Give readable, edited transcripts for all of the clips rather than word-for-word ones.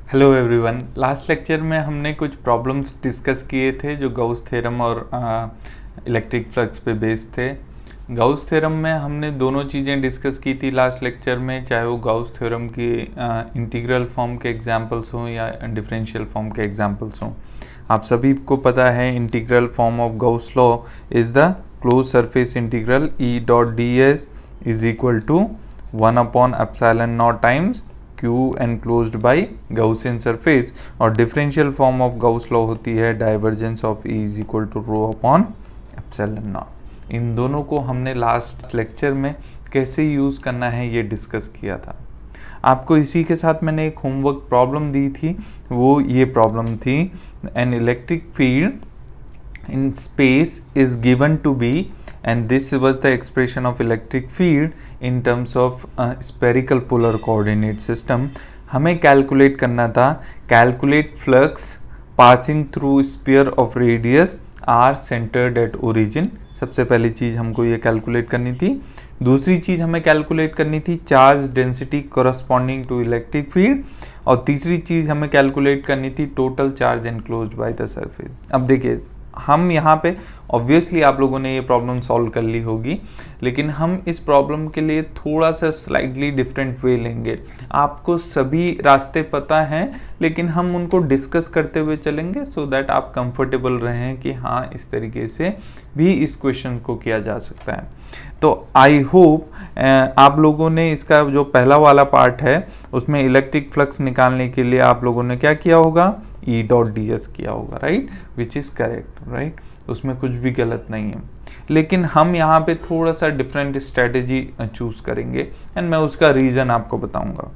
Hello everyone. Last lecture में हमने कुछ प्रॉब्लम्स डिस्कस किए थे जो गाउस थ्योरम और इलेक्ट्रिक फ्लक्स पे बेस्ड थे। गाउस थ्योरम में हमने दोनों चीज़ें डिस्कस की थी लास्ट लेक्चर में, चाहे वो गाउस थ्योरम की इंटीग्रल फॉर्म के एग्जांपल्स हों या डिफरेंशियल फॉर्म के एग्जांपल्स हों। आप सभी को पता है integral form of Gauss law is the close surface integral E dot D S is equal to 1/epsilon naught times Q enclosed by Gaussian surface, और differential form of Gauss law होती है divergence of E is equal to rho upon epsilon naught. इन दोनों को हमने last lecture में कैसे use करना है ये डिस्कस किया था। आपको इसी के साथ मैंने एक होमवर्क प्रॉब्लम दी थी, वो ये प्रॉब्लम थी an electric field in space is given to be, and this was the expression of electric field in terms of spherical polar coordinate system। हमें कैलकुलेट करना था, calculate flux passing through sphere of radius are centred at origin. सबसे पहली चीज़ हमको ये calculate करनी थी। दूसरी चीज़ हमें कैलकुलेट करनी थी charge density corresponding to electric field, और तीसरी चीज़ हमें कैलकुलेट करनी थी total charge enclosed by the surface. अब देखिए, हम यहाँ पे ऑब्वियसली आप लोगों ने ये प्रॉब्लम सॉल्व कर ली होगी, लेकिन हम इस प्रॉब्लम के लिए थोड़ा सा स्लाइटली डिफरेंट वे लेंगे। आपको सभी रास्ते पता हैं, लेकिन हम उनको डिस्कस करते हुए चलेंगे सो दैट आप कंफर्टेबल रहें कि हाँ, इस तरीके से भी इस क्वेश्चन को किया जा सकता है। तो आई होप आप लोगों ने इसका जो पहला वाला पार्ट है उसमें इलेक्ट्रिक फ्लक्स निकालने के लिए आप लोगों ने क्या किया होगा, ई डॉट डी एस किया होगा, right, which is correct, right, उसमें कुछ भी गलत नहीं है। लेकिन हम यहाँ पे थोड़ा सा डिफरेंट स्ट्रेटेजी चूज़ करेंगे एंड मैं उसका रीज़न आपको बताऊंगा।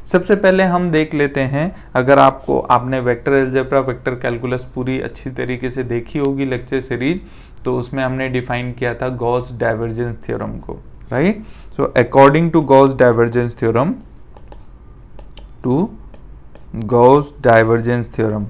सबसे पहले हम देख लेते हैं, अगर आपने वेक्टर अलजेब्रा, वेक्टर कैलकुलस पूरी अच्छी तरीके से देखी होगी लेक्चर सीरीज, तो उसमें हमने डिफाइन किया था गॉस डाइवर्जेंस थ्योरम को, right. So according to Gauss divergence theorem, Gauss divergence theorem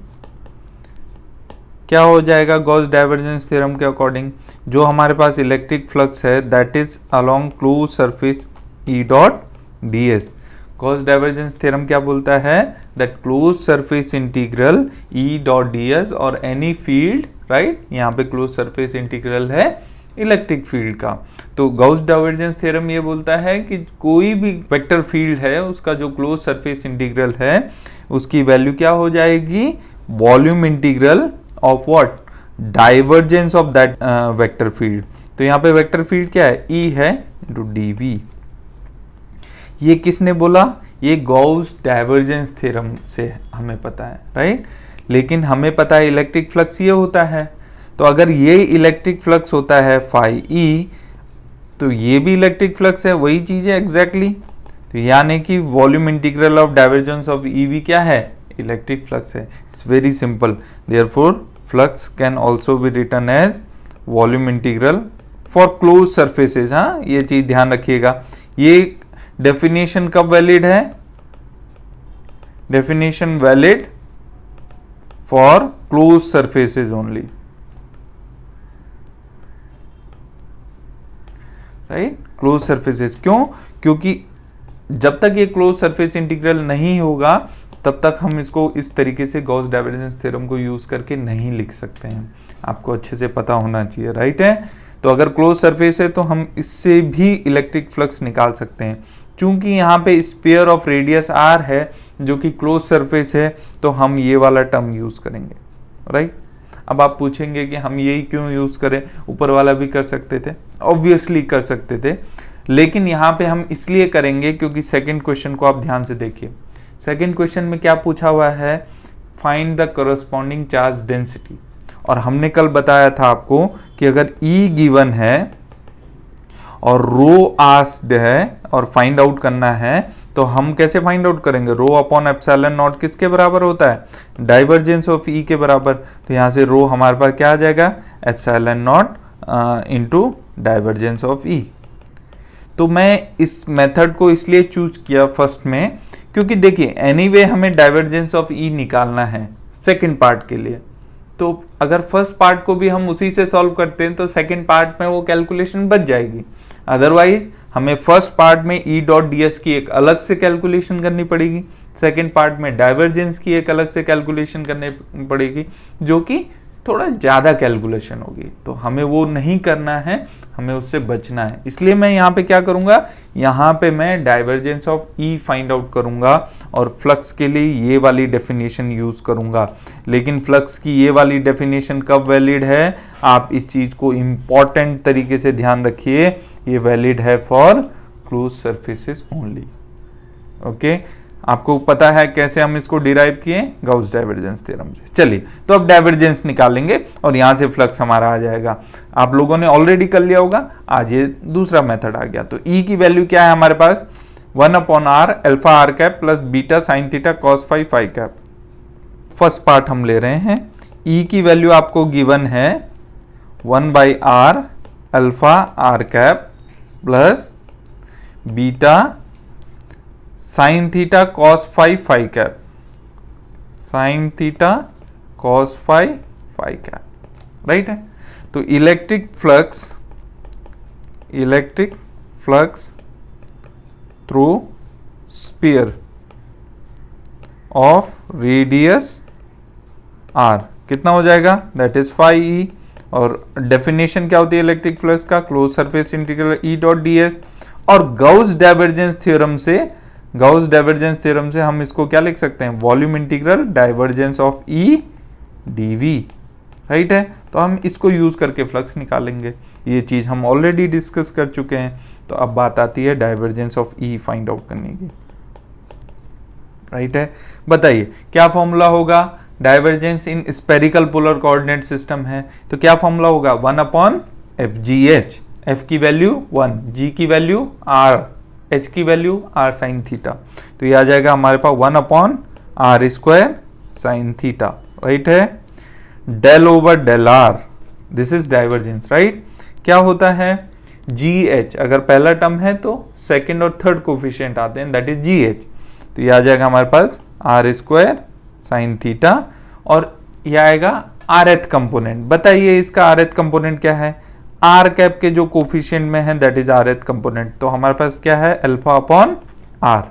क्या हो जाएगा? गॉस डाइवर्जेंस थ्योरम के अकॉर्डिंग जो हमारे पास इलेक्ट्रिक फ्लक्स है that is along close surface E dot D s. Gauss divergence theorem क्या बोलता है? That close surface integral E dot D s और एनी फील्ड, राइट, यहाँ पे क्लोज सरफेस इंटीग्रल है इलेक्ट्रिक फील्ड का। तो गॉस डाइवर्जेंस थ्योरम ये बोलता है कि कोई भी वेक्टर फील्ड है उसका जो क्लोज सरफेस इंटीग्रल है उसकी वैल्यू क्या हो जाएगी? Volume integral of what? Divergence of that vector field. तो यहाँ पे वेक्टर फील्ड क्या है? E है इंटू डी वी। ये किसने बोला? ये गॉस डाइवर्जेंस थ्योरम से हमें पता है, राइट। लेकिन हमें पता है इलेक्ट्रिक फ्लक्स ये होता है, तो अगर ये इलेक्ट्रिक फ्लक्स होता है फाई ई, तो ये भी इलेक्ट्रिक फ्लक्स है, वही चीज़ है एग्जैक्टली। तो यानी कि volume integral of divergence of E भी क्या है? इलेक्ट्रिक फ्लक्स है। It's very simple, therefore flux can also be written as volume integral for close surfaces. हाँ, ये चीज़ ध्यान रखिएगा। ये डेफिनेशन कब वैलिड है? Definition valid for close surfaces only, right, close surfaces. क्यों? क्योंकि जब तक ये क्लोज सरफेस इंटीग्रल नहीं होगा तब तक हम इसको इस तरीके से गॉस डाइवर्जेंस थ्योरम को यूज करके नहीं लिख सकते हैं। आपको अच्छे से पता होना चाहिए, राइट है। तो अगर क्लोज सरफेस है तो हम इससे भी इलेक्ट्रिक फ्लक्स निकाल सकते हैं। चूंकि यहाँ पे स्फीयर ऑफ रेडियस आर है जो कि क्लोज सरफेस है, तो हम ये वाला टर्म यूज करेंगे, राइट। अब आप पूछेंगे कि हम यही क्यों यूज करें, ऊपर वाला भी कर सकते थे। ऑब्वियसली कर सकते थे, लेकिन यहाँ पे हम इसलिए करेंगे क्योंकि सेकंड क्वेश्चन को आप ध्यान से देखिए। सेकंड क्वेश्चन में क्या पूछा हुआ है? Find the corresponding charge density. और हमने कल बताया था आपको कि अगर E गिवन है और रो आस्क्ड है और फाइंड आउट करना है, तो हम कैसे फाइंड आउट करेंगे? रो अपॉन एप्सिलॉन नॉट किसके बराबर होता है? डाइवर्जेंस ऑफ E के बराबर। तो यहाँ से रो हमारे पास क्या आ जाएगा? Epsilon not into divergence of E। तो मैं इस मेथड को इसलिए चूज किया फर्स्ट में, क्योंकि देखिए एनीवे हमें डाइवर्जेंस ऑफ E निकालना है सेकंड पार्ट के लिए। तो अगर फर्स्ट पार्ट को भी हम उसी से सॉल्व करते हैं तो सेकंड पार्ट में वो कैलकुलेशन बच जाएगी। अदरवाइज हमें फर्स्ट पार्ट में ई डॉट डी एस की एक अलग से कैलकुलेशन करनी पड़ेगी, सेकेंड पार्ट में डाइवर्जेंस की एक अलग से कैलकुलेशन करनी पड़ेगी, जो कि थोड़ा ज़्यादा कैलकुलेशन होगी। तो हमें वो नहीं करना है, हमें उससे बचना है। इसलिए मैं यहाँ पे क्या करूँगा, यहाँ पे मैं divergence of E find out करूँगा और फ्लक्स के लिए ये वाली डेफिनेशन यूज़ करूँगा। लेकिन फ्लक्स की ये वाली डेफिनेशन कब वैलिड है, आप इस चीज़ को इम्पॉर्टेंट तरीके से ध्यान रखिए, ये वैलिड है for close surfaces only. Okay, आपको पता है कैसे हम इसको डिराइव किए, गॉस डाइवर्जेंस थ्योरम से। चलिए, तो अब डाइवर्जेंस निकालेंगे और यहां से फ्लक्स हमारा आ जाएगा। आप लोगों ने ऑलरेडी कर लिया होगा, आज ये दूसरा मेथड आ गया। तो ई की वैल्यू क्या है हमारे पास, 1/r alpha r cap plus beta sine theta cos phi phi cap. First part हम ले रहे हैं, ई की वैल्यू आपको गिवन है 1/r alpha r cap plus beta sine theta cos phi phi cap, sine theta cos phi phi cap, right है। तो electric flux through sphere of radius r कितना हो जाएगा, दैट इज फाई ई। और definition क्या होती है electric flux का, close surface integral E dot D s. और गॉस डाइवर्जेंस थ्योरम से हम इसको क्या लिख सकते हैं, volume integral divergence of E dv, right है। तो हम इसको यूज करके फ्लक्स निकालेंगे, ये चीज हम ऑलरेडी डिस्कस कर चुके हैं। तो अब बात आती है divergence of E find out करने की, राइट है। बताइए क्या फॉर्मूला होगा, divergence in spherical polar coordinate system है, तो क्या फॉर्मूला होगा, 1/FGH, F की वैल्यू 1, G की वैल्यू R, H की वैल्यू R साइन थीटा। तो ये आ जाएगा हमारे पास 1/r² साइन थीटा, राइट है। Del over del R, this is divergence, right. क्या होता है, GH अगर पहला टर्म है तो सेकंड और थर्ड कोफिशिएंट आते हैं, दैट इज GH। तो ये आ जाएगा हमारे पास R² साइन थीटा, और ये आएगा rth कंपोनेंट। बताइए इसका rth कंपोनेंट क्या है, आर कैप के जो कोफिशिएंट में है दैट इज rth कंपोनेंट। तो हमारे पास क्या है, अल्फा अपॉन आर,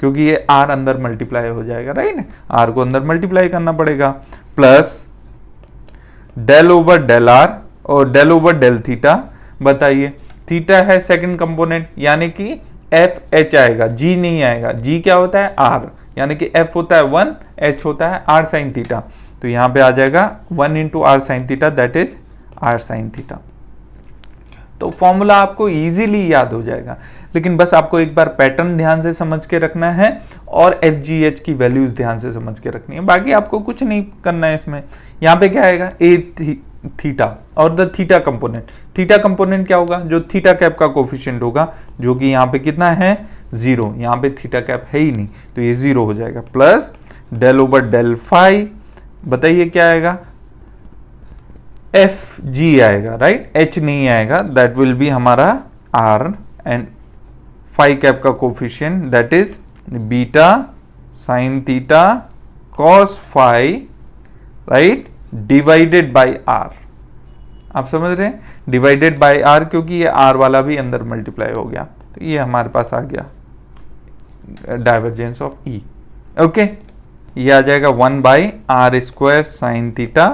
क्योंकि ये आर अंदर मल्टीप्लाई हो जाएगा, राइट। आर को अंदर मल्टीप्लाई करना पड़ेगा, plus del over del r और डेल ओवर डेल थीटा। बताइए थीटा है सेकंड कंपोनेंट, यानी कि एफ एच आएगा, जी नहीं आएगा। जी क्या होता है, आर, यानी कि एफ होता है 1, एच होता है आर साइन थीटा। तो यहां पे आ जाएगा 1 into r sine theta, that is r sine theta. तो फॉर्मूला आपको इजीली याद हो जाएगा, लेकिन बस आपको एक बार पैटर्न ध्यान से समझ के रखना है और FGH की वैल्यूज ध्यान से समझ के रखनी है, बाकी आपको कुछ नहीं करना है इसमें। यहाँ पे क्या आएगा, ए थीटा और the theta component. Theta component क्या होगा, जो थीटा कैप का कोफिशिएंट होगा, जो कि यहाँ पे कितना है 0, यहाँ पे थीटा कैप है ही नहीं, तो ये 0 हो जाएगा, plus del over del phi. बताइए क्या आएगा, एफ जी आएगा, राइट, एच नहीं आएगा, दैट विल बी हमारा आर, एंड फाई कैप का coefficient that is beta sine theta cos phi, right, divided by r. आप समझ रहे हैं, डिवाइडेड बाय आर, क्योंकि ये आर वाला भी अंदर मल्टीप्लाई हो गया, तो ये हमारे पास आ गया डाइवर्जेंस ऑफ ई। ओके, ये आ जाएगा 1/r² साइन थीटा,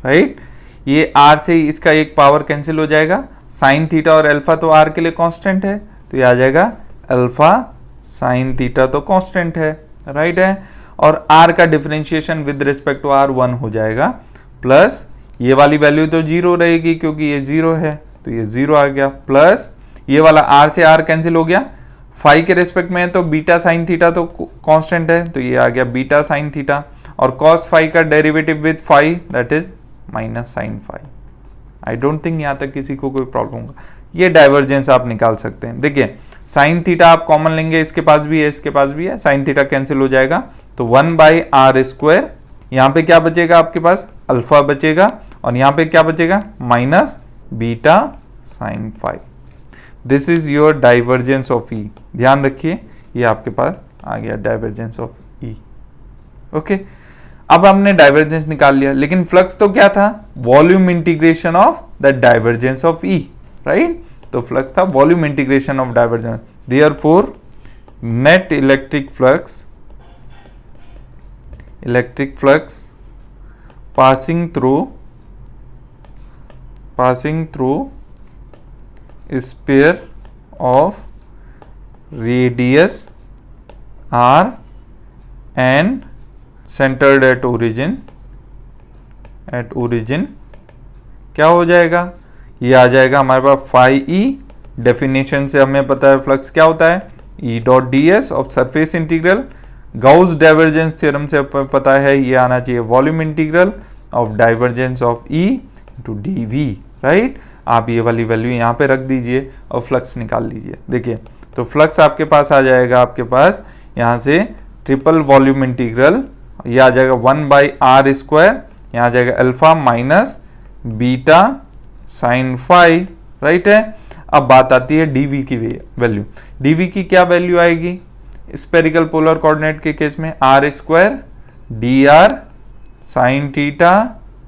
राइट। ये r से इसका एक पावर कैंसिल हो जाएगा, साइन थीटा और अल्फा तो r के लिए कांस्टेंट है, तो ये आ जाएगा अल्फा साइन थीटा तो कांस्टेंट है, राइट है। और r का differentiation with respect to r 1 हो जाएगा, प्लस ये वाली वैल्यू तो 0 रहेगी क्योंकि ये 0 है, तो ये 0 आ गया, प्लस ये वाला r से r कैंसिल हो गया, फाई के रेस्पेक्ट में है तो बीटा साइन थीटा तो कांस्टेंट है, तो ये आ गया बीटा साइन थीटा, और कॉस फाई का derivative with phi that is minus sine phi. I don't think यहाँ तक किसी को कोई प्रॉब्लम होगा, ये डाइवर्जेंस आप निकाल सकते हैं। देखिए साइन थीटा आप कॉमन लेंगे, इसके पास भी है इसके पास भी है, साइन थीटा कैंसिल हो जाएगा, तो 1/r², यहाँ पे क्या बचेगा आपके पास, अल्फा बचेगा, और यहाँ पे क्या बचेगा, minus beta sine phi. This is your divergence of E. ध्यान रखिए ये आपके पास आ गया डाइवर्जेंस ऑफ ई। ओके, अब हमने डाइवर्जेंस निकाल लिया, लेकिन फ्लक्स तो क्या था, volume integration of the divergence of E, right. तो फ्लक्स था volume integration of divergence. Therefore net electric flux passing through a sphere of radius r and centered at origin क्या हो जाएगा, ये आ जाएगा हमारे पास फाई ई। डेफिनेशन से हमें पता है फ्लक्स क्या होता है, E dot D s of surface integral. Gauss divergence theorem से पता है ये आना चाहिए volume integral of divergence of E to d v, right. आप ये वाली वैल्यू यहाँ पे रख दीजिए और फ्लक्स निकाल लीजिए। देखिए तो फ्लक्स आपके पास आ जाएगा, आपके पास यहाँ से ट्रिपल वॉल्यूम इंटीग्रल, ये आ जाएगा 1/r², यहाँ आ जाएगा alpha minus beta sine phi, right है। अब बात आती है डीवी की वैल्यू। डीवी की क्या वैल्यू आएगी स्पेरिकल पोलर कोऑर्डिनेट के केस में, r² dr sine theta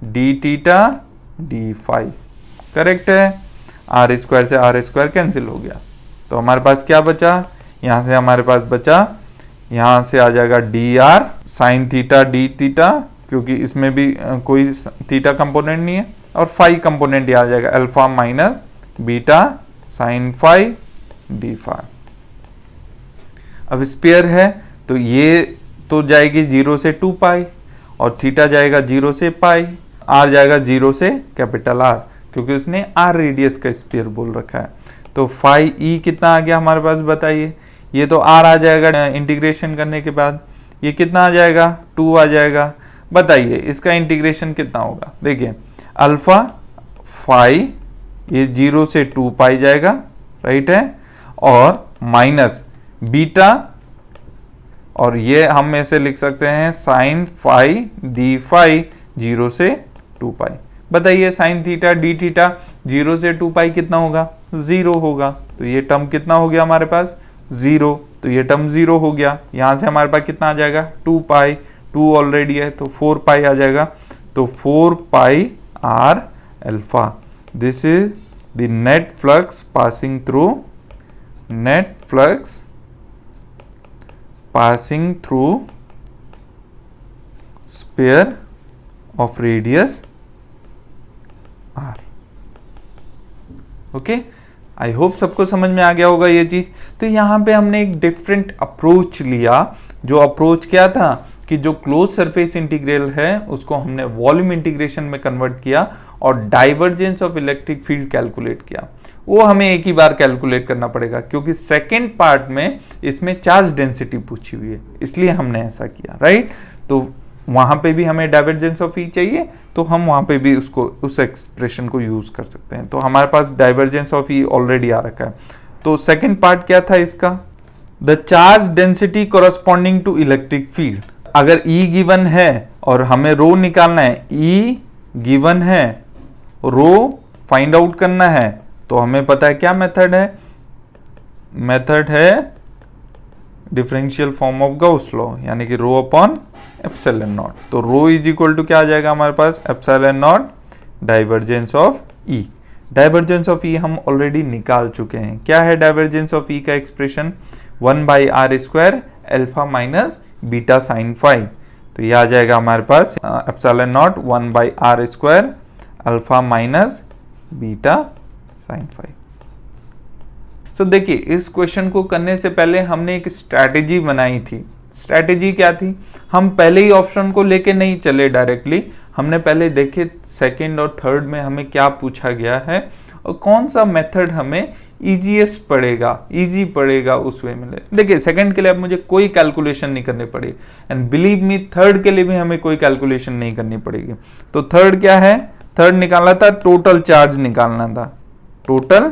D theta d phi, correct है। r² से r² कैंसिल हो गया, तो हमारे पास क्या बचा, यहां से हमारे पास बचा, यहां से आ जाएगा dr sine theta D theta, क्योंकि इसमें भी कोई थीटा कंपोनेंट नहीं है, और फाई कंपोनेंट ये आ जाएगा alpha minus beta sine phi D phi. अब स्पेयर है तो ये तो जाएगी 0 से 2 पाई, और थीटा जाएगा 0 से पाई, आर जाएगा 0 से कैपिटल आर, क्योंकि उसने आर रेडियस का स्पेयर बोल रखा है। तो फाई ई कितना आ गया हमारे पास, बताइए। ये तो आर आ जाएगा इंटीग्रेशन करने के बाद, ये कितना आ जाएगा 2 आ जाएगा। बताइए इसका इंटीग्रेशन कितना होगा, देखिए अल्फा फाई ये 0 से 2 पाई जाएगा, राइट है, और माइनस बीटा, और ये हम ऐसे लिख सकते हैं साइन फाई डी फाई 0 से 2 पाई। बताइए साइन थीटा डी थीटा 0 से 2 पाई कितना होगा, 0 होगा। तो ये टर्म कितना हो गया हमारे पास 0, तो ये टर्म 0 हो गया। यहां से हमारे पास कितना आ जाएगा 2 पाई, 2 ऑलरेडी है तो 4 पाई आ जाएगा, तो 4 pi R alpha. This is the net flux passing through sphere of radius r। Okay, I hope सबको समझ में आ गया होगा ये चीज। तो यहां पे हमने एक डिफरेंट अप्रोच लिया। जो अप्रोच क्या था कि जो क्लोज सरफेस इंटीग्रल है उसको हमने वॉल्यूम इंटीग्रेशन में कन्वर्ट किया और divergence of electric field calculate किया। वो हमें एक ही बार कैलकुलेट करना पड़ेगा, क्योंकि सेकेंड पार्ट में इसमें चार्ज डेंसिटी पूछी हुई है, इसलिए हमने ऐसा किया, राइट। तो वहां पे भी हमें डाइवर्जेंस ऑफ ई चाहिए, तो हम वहां पे भी उस एक्सप्रेशन को यूज कर सकते हैं। तो हमारे पास डाइवर्जेंस ऑफ ई ऑलरेडी आ रखा है। तो सेकेंड पार्ट क्या था इसका, the charge density corresponding to electric field. अगर ई गिवन है और हमें रो निकालना है, ई गिवन है, रो फाइंड आउट करना है, तो हमें पता है क्या मेथड है, मेथड है differential form of Gauss law, यानी कि रो अपॉन एप्सिलॉन नॉट। तो रो इज इक्वल टू क्या आ जाएगा हमारे पास, epsilon naught divergence of E. Divergence of E हम ऑलरेडी निकाल चुके हैं। क्या है डाइवर्जेंस ऑफ ई का expression, 1/r² alpha minus beta sine phi. तो ये आ जाएगा हमारे पास epsilon naught 1/r² alpha minus beta sine phi. तो देखिए इस क्वेश्चन को करने से पहले हमने एक स्ट्रैटेजी बनाई थी। स्ट्रैटेजी क्या थी, हम पहले ही ऑप्शन को लेके नहीं चले डायरेक्टली, हमने पहले देखे सेकंड और थर्ड में हमें क्या पूछा गया है और कौन सा मेथड हमें इजीएस्ट पड़ेगा, इजी पड़ेगा उस वे में। देखिए सेकंड के लिए अब मुझे कोई कैलकुलेशन नहीं करनी पड़ेगी, एंड बिलीव मी थर्ड के लिए भी हमें कोई कैलकुलेशन नहीं करनी पड़ेगी। तो थर्ड क्या है, थर्ड निकालना था टोटल चार्ज निकालना था, टोटल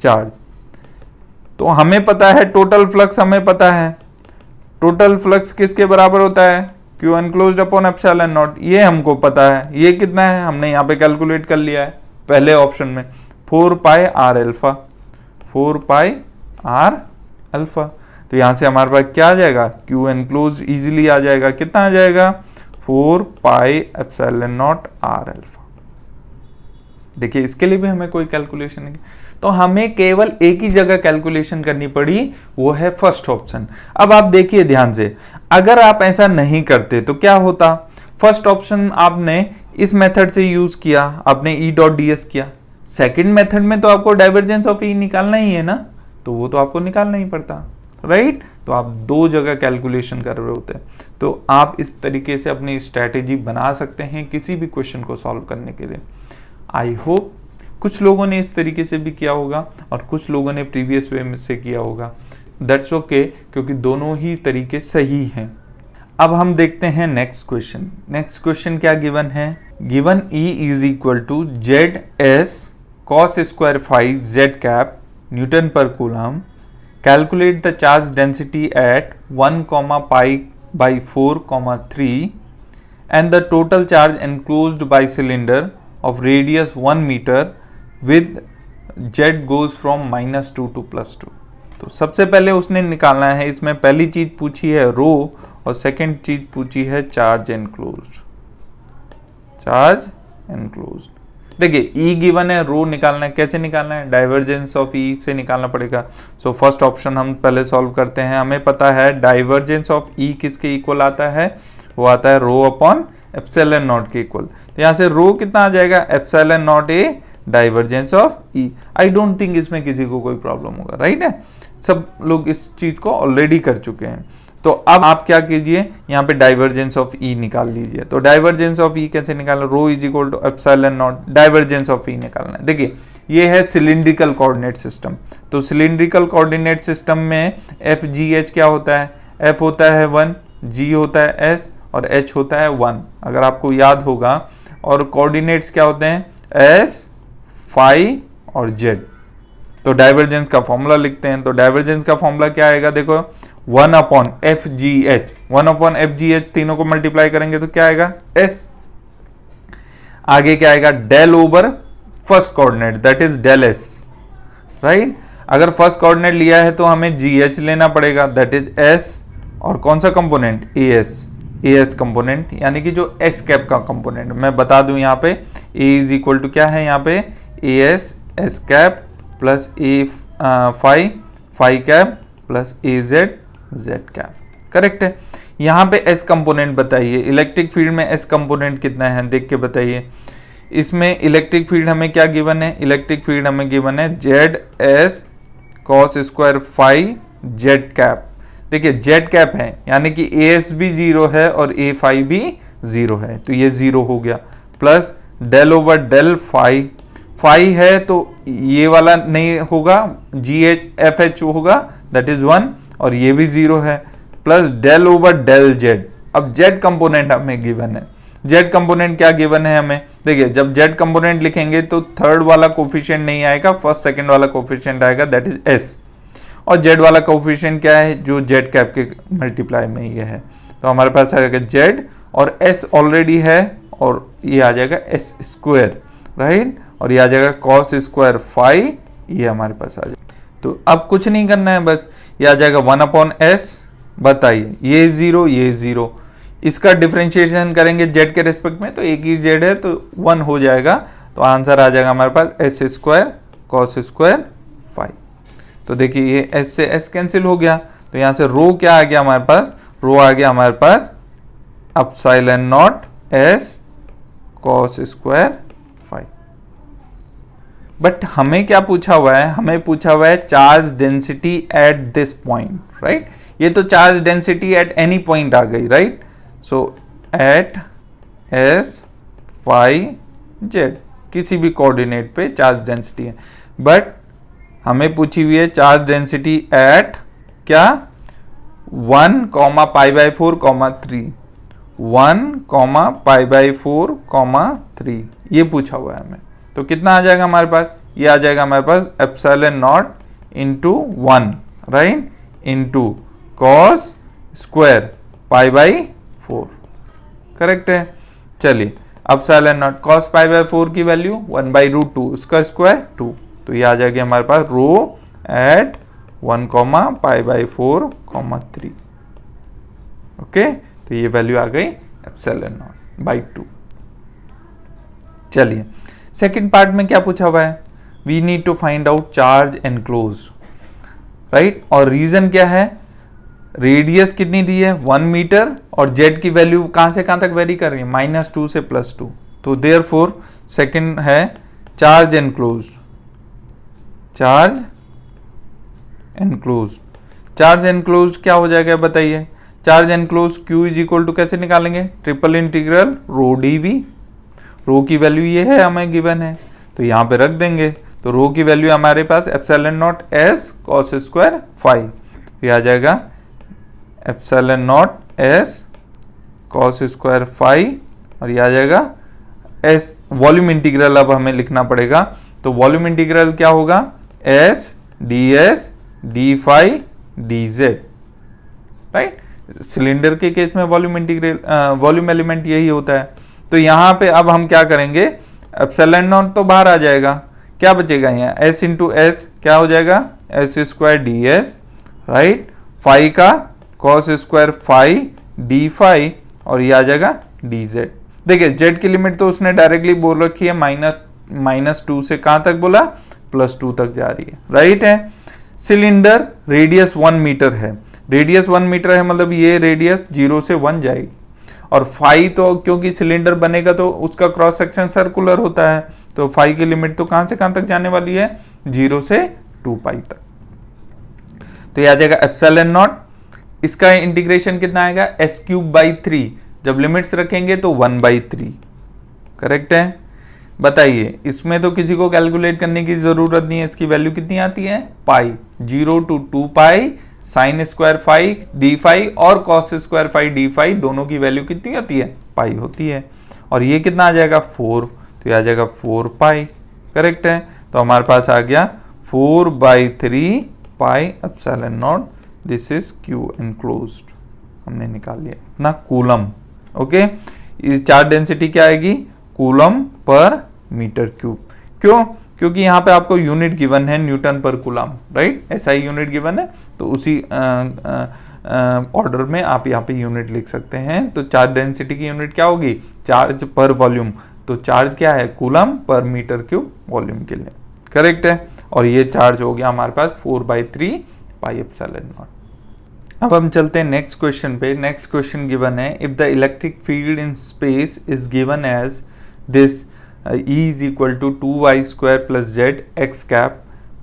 चार्ज। तो हमें पता है टोटल फ्लक्स, हमें पता है टोटल फ्लक्स किसके बराबर होता है, Q enclosed upon epsilon not, ये हमको पता है। ये कितना है हमने यहाँ पे कैलकुलेट कर लिया है पहले ऑप्शन में, 4 pi R alpha, 4 pi R alpha. तो यहाँ से हमारे पास क्या आ जाएगा, क्यू एनक्लोज इजीली आ जाएगा, कितना आ जाएगा 4 pi epsilon naught r alpha. देखिए इसके लिए भी हमें कोई कैलकुलेशन नहीं, तो हमें केवल एक ही जगह कैलकुलेशन करनी पड़ी, वो है फर्स्ट ऑप्शन। अब आप देखिए ध्यान से, अगर आप ऐसा नहीं करते तो क्या होता, फर्स्ट ऑप्शन आपने इस मेथड से यूज किया, आपने E.ds किया, सेकंड मेथड में तो आपको डाइवर्जेंस ऑफ E निकालना ही है ना, तो वो तो आपको निकालना ही पड़ता, राइट। तो आप दो जगह कैलकुलेशन कर रहे होते हैं। तो आप इस तरीके से अपनी स्ट्रैटेजी बना सकते हैं किसी भी क्वेश्चन को सॉल्व करने के लिए। आई होप कुछ लोगों ने इस तरीके से भी किया होगा और कुछ लोगों ने प्रीवियस वे में से किया होगा, दैट्स ओके, क्योंकि दोनों ही तरीके सही हैं। अब हम देखते हैं नेक्स्ट क्वेश्चन। नेक्स्ट क्वेश्चन क्या गिवन है, given E is equal to ZS cos square phi Z cap newton पर coulomb, calculate the charge density at 1, π/4, 3 and the total charge enclosed by cylinder of radius 1 meter with Z goes from -2 to +2। तो सबसे पहले उसने निकालना है, इसमें पहली चीज पूछी है रो और सेकंड चीज पूछी है चार्ज एनक्लोज्ड। चार्ज एनक्लोज्ड, देखिए E गिवन है, रो निकालना है, कैसे निकालना है, डाइवर्जेंस ऑफ E से निकालना पड़ेगा। सो फर्स्ट ऑप्शन हम पहले सॉल्व करते हैं। हमें पता है डाइवर्जेंस ऑफ E किसके इक्वल आता है, वो आता है रो अपॉन एप्सिलॉन नॉट के इक्वल। तो यहाँ से रो कितना आ जाएगा, epsilon not A divergence of E। I don't think इसमें किसी को कोई प्रॉब्लम होगा, राइट है, सब लोग इस चीज को ऑलरेडी कर चुके हैं। तो अब आप क्या कीजिए, यहाँ पे डाइवर्जेंस ऑफ E निकाल लीजिए। तो डाइवर्जेंस ऑफ E कैसे निकालना, rho is equal to epsilon naught divergence of E निकालना है। देखिए ये है सिलिंड्रिकल कोऑर्डिनेट सिस्टम। तो सिलिंड्रिकल कोऑर्डिनेट सिस्टम में FGH क्या होता है, F होता है 1, G होता है S और H होता है 1, अगर आपको याद होगा। और कोऑर्डिनेट्स क्या होते हैं, S, फाई और Z। तो डाइवर्जेंस का फॉर्मूला लिखते हैं। तो डाइवर्जेंस का फॉर्मूला क्या आएगा, देखो 1/FGH, 1/FGH तीनों को मल्टीप्लाई करेंगे तो क्या आएगा, S। आगे क्या आएगा, del over first coordinate that is del S, right. अगर फर्स्ट कोऑर्डिनेट लिया है तो हमें GH लेना पड़ेगा दैट इज S, और कौन सा कंपोनेंट, AS कंपोनेंट, यानी कि जो S कैप का कंपोनेंट। मैं बता दूं यहाँ पे A इज इक्वल टू क्या है, यहाँ पे AS S cap plus A phi cap plus AZ Z cap, correct है। यहाँ पे S कंपोनेंट बताइए, इलेक्ट्रिक फील्ड में S कंपोनेंट कितना है देख के बताइए। इसमें इलेक्ट्रिक फील्ड हमें क्या गिवन है, इलेक्ट्रिक फील्ड हमें गिवन है ZS cos square phi Z cap. देखिए Z कैप है यानी कि AS भी 0 है और A फाई भी 0 है, तो ये 0 हो गया, plus del over del phi है तो ये वाला नहीं होगा, GH होगा दैट इज 1 और ये भी 0 है, plus del over del Z। अब Z कंपोनेंट हमें गिवन है, Z कंपोनेंट क्या गिवन है हमें, देखिए जब Z कंपोनेंट लिखेंगे तो थर्ड वाला कोफिशिएंट नहीं आएगा, फर्स्ट सेकंड वाला कोफिशिएंट आएगा दैट इज S, और Z वाला कोफिशिएंट क्या है, जो Z कैप के मल्टीप्लाई में ये है। तो हमारे पास आएगा Z और S ऑलरेडी है और ये आ जाएगा S स्क्वायर, राइट, और ये आ जाएगा cos स्क्वायर फाई, ये हमारे पास आ जाएगा। तो अब कुछ नहीं करना है, बस ये आ जाएगा 1/S। बताइए ये 0 ये 0, इसका डिफरेंशिएशन करेंगे Z के रेस्पेक्ट में तो एक ही Z है तो 1 हो जाएगा, तो आंसर आ जाएगा हमारे पास S square cos square phi. तो देखिए ये S से S कैंसिल हो गया, तो यहाँ से रो क्या आ गया हमारे पास, रो आ गया हमारे पास epsilon naught S cos square phi. But हमें क्या पूछा हुआ है, हमें पूछा हुआ है charge density at this point, right. ये तो charge density at any point आ गई, right. So at S phi Z किसी भी कोऑर्डिनेट पे चार्ज डेंसिटी है, बट हमें पूछी हुई है चार्ज डेंसिटी एट क्या 1, π/4, 3, 1, π/4, 3 ये पूछा हुआ है हमें। तो कितना आ जाएगा हमारे पास, ये आ जाएगा हमारे पास epsilon naught into 1, right, into cos square π/4, correct है। चलिए एप्सिलॉन नॉट cos π/4 की वैल्यू 1/√2, उसका स्क्वायर 2, तो ये आ जाएगी हमारे पास रो एट 1, π/4, 3। ओके, तो ये वैल्यू आ गई एप्सिलॉन नॉट बाई 2। चलिए सेकंड पार्ट में क्या पूछा हुआ है, we need to find out charge enclose, right. और रीजन क्या है, रेडियस कितनी दी है 1 मीटर और जेड की वैल्यू कहां से कहां तक वेरी कर रही है -2 से +2, तो देयरफॉर सेकंड है charge enclose. Charge enclose, charge enclose क्या हो जाएगा बताइए, charge enclose Q is equal to कैसे निकालेंगे, triple integral rho dV, rho की वैल्यू ये है हमें गिवन है तो यहां पे रख देंगे, तो रो की वैल्यू हमारे पास epsilon naught s cos square phi, ये आ जाएगा epsilon naught s cos square phi, और ये आ जाएगा s वॉल्यूम इंटीग्रल अब हमें लिखना पड़ेगा, तो वॉल्यूम इंटीग्रल क्या होगा s ds d phi dz, right. Cylinder के केस में वॉल्यूम इंटीग्रल वॉल्यूम एलिमेंट यही होता है, तो यहां पे अब हम क्या करेंगे, एप्सिलॉन नॉट तो बाहर आ जाएगा, क्या बचेगा यहाँ s इंटू एस क्या हो जाएगा s square D S, right, phi का cos square phi D phi, और ये आ जाएगा डी जेड। देखिए जेड की लिमिट तो उसने डायरेक्टली बोल रखी है -2 से कहां तक बोला +2 तक जा रही है, राइट है। सिलेंडर रेडियस 1 मीटर है, रेडियस 1 मीटर है मतलब ये रेडियस 0 से 1 जाएगी, और फाई तो क्योंकि सिलेंडर बनेगा तो उसका क्रॉस सेक्शन सर्कुलर होता है, तो फाई की लिमिट तो कहां से कहां तक जाने वाली है 0 से 2 पाई तक, तो ये आ जाएगा एप्सिलॉन नॉट, इसका इंटीग्रेशन कितना आएगा s³/3, जब लिमिट्स रखेंगे तो 1/3, करेक्ट है। बताइए इसमें तो किसी को कैलकुलेट करने की जरूरत नहीं है, इसकी वैल्यू कितनी आती है pi, 0 to 2 pi sine square phi D phi और cos square phi D phi, दोनों की वैल्यू कितनी होती है पाई होती है, और ये कितना आ जाएगा 4, तो ये आ जाएगा 4 पाई, करेक्ट है। तो हमारे पास आ गया 4/3 पाई epsilon not, this is Q enclosed, हमने निकाल लिया इतना कूलम, ओके। चार्ज डेंसिटी क्या आएगी कूलम पर मीटर क्यूब, क्यों, क्योंकि यहाँ पे आपको यूनिट गिवन है न्यूटन पर कूलम, राइट, ऐसा ही यूनिट गिवन है, तो उसी ऑर्डर में आप यहाँ पे यूनिट लिख सकते हैं। तो चार्ज डेंसिटी की यूनिट क्या होगी चार्ज पर वॉल्यूम, तो चार्ज क्या है कूलम पर मीटर क्यूब वॉल्यूम के लिए, करेक्ट है। और ये चार्ज हो गया हमारे पास 4/3 पाई एप्सिलॉन नॉट। अब हम चलते हैं नेक्स्ट क्वेश्चन पे। नेक्स्ट क्वेश्चन गिवन है, if the electric field in space is given as this, E is equal to 2y square plus z x cap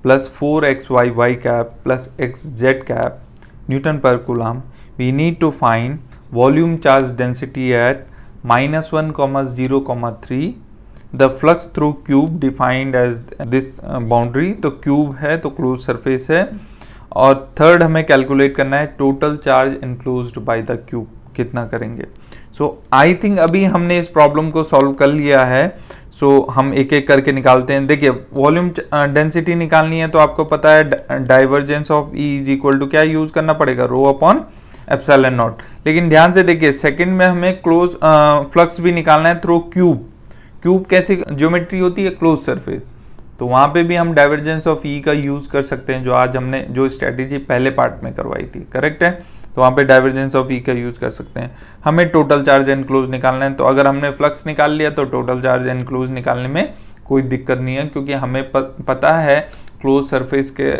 plus 4xy y cap plus xz cap Newton per coulomb. We need to find volume charge density at -1, 0, 3. The flux through cube defined as this boundary. तो cube है तो closed surface है, और third हमें calculate करना है total charge enclosed by the cube, कितना करेंगे। सो आई थिंक अभी हमने इस प्रॉब्लम को सॉल्व कर लिया है, सो हम एक एक करके निकालते हैं। देखिए वॉल्यूम डेंसिटी निकालनी है तो आपको पता है divergence of E is equal to क्या यूज करना पड़ेगा रो अपॉन एप्सिलॉन नॉट, लेकिन ध्यान से देखिए सेकंड में हमें क्लोज फ्लक्स भी निकालना है थ्रू क्यूब। क्यूब कैसी ज्योमेट्री होती है क्लोज सरफेस, तो वहां पे भी हम डाइवर्जेंस ऑफ E का यूज कर सकते हैं, जो आज हमने जो स्ट्रेटेजी पहले पार्ट में करवाई थी, करेक्ट है। तो वहाँ पे डाइवर्जेंस ऑफ E का यूज कर सकते हैं। हमें टोटल चार्ज एनक्लोज निकालना है, तो अगर हमने फ्लक्स निकाल लिया तो टोटल चार्ज एनक्लोज निकालने में कोई दिक्कत नहीं है, क्योंकि हमें पता है क्लोज सरफेस के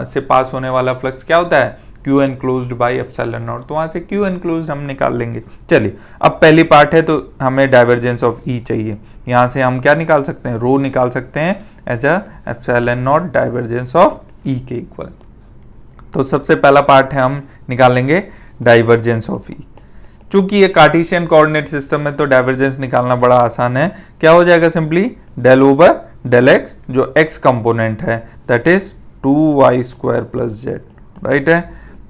से पास होने वाला फ्लक्स क्या होता है Q enclosed by epsilon not, तो वहाँ से Q एनक्लोज्ड हम निकाल लेंगे। चलिए अब पहली पार्ट है तो हमें डाइवर्जेंस ऑफ E चाहिए, यहाँ से हम क्या निकाल सकते हैं रो निकाल सकते हैं as a epsilon naught divergence of E के इक्वल। तो सबसे पहला पार्ट है हम निकालेंगे डाइवर्जेंस ऑफ E। चूंकि ये कार्टेशियन कोऑर्डिनेट सिस्टम है तो डाइवर्जेंस निकालना बड़ा आसान है। क्या हो जाएगा simply del over del X, जो x कंपोनेंट है that is 2y square plus z, right है,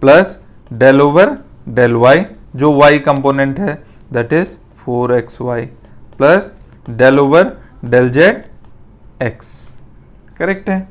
plus del over del y जो y कंपोनेंट है that is 4xy plus del over del z x, correct है।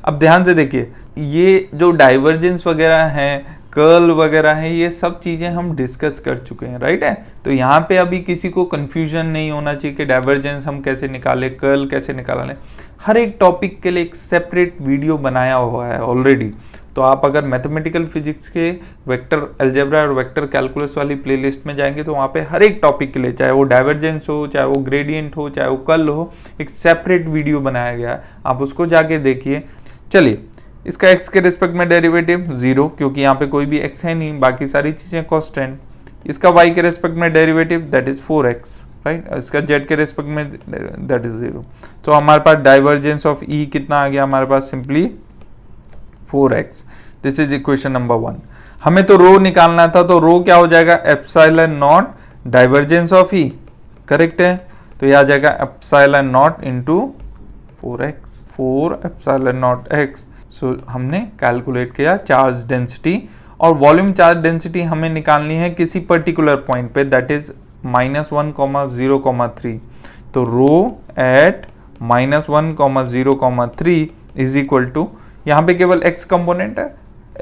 अब ध्यान से देखिए ये जो डाइवर्जेंस वगैरह है कर्ल वगैरह है ये सब चीजें हम डिस्कस कर चुके हैं, राइट है। तो यहाँ पे अभी किसी को कंफ्यूजन नहीं होना चाहिए कि डाइवर्जेंस हम कैसे निकालें, कर्ल कैसे निकालें। हर एक टॉपिक के लिए एक सेपरेट वीडियो बनाया हुआ है ऑलरेडी, तो आप अगर मैथमेटिकल फिजिक्स के वेक्टर अलजेब्रा और वेक्टर कैलकुलस वाली प्लेलिस्ट में जाएंगे तो वहाँ पे हर एक टॉपिक के लिए, चाहे वो डाइवर्जेंस हो, चाहे वो ग्रेडियंट हो, चाहे वो कर्ल हो, एक सेपरेट वीडियो बनाया गया है, आप उसको जाके देखिए। चलिए, इसका x के रिस्पेक्ट में डेरिवेटिव 0, क्योंकि यहाँ पे कोई भी x है नहीं, बाकी सारी चीज़ें कॉन्स्टेंट। इसका y के रिस्पेक्ट में derivative that is 4x, right. इसका z के रिस्पेक्ट में दैट इज 0। तो हमारे पास डाइवर्जेंस ऑफ E कितना आ गया हमारे पास, simply 4x। This is equation number 1। हमें तो रो निकालना था, तो रो क्या हो जाएगा, epsilon naught divergence of E, correct है। तो यह आ जाएगा epsilon naught into 4x, 4 epsilon not x। सो हमने कैलकुलेट किया चार्ज डेंसिटी, और वॉल्यूम चार्ज डेंसिटी हमें निकालनी है किसी पर्टिकुलर पॉइंट पे, दैट इज -1,0,3। तो रो एट -1,0,3 इज इक्वल टू, यहाँ पे केवल x कंपोनेंट है,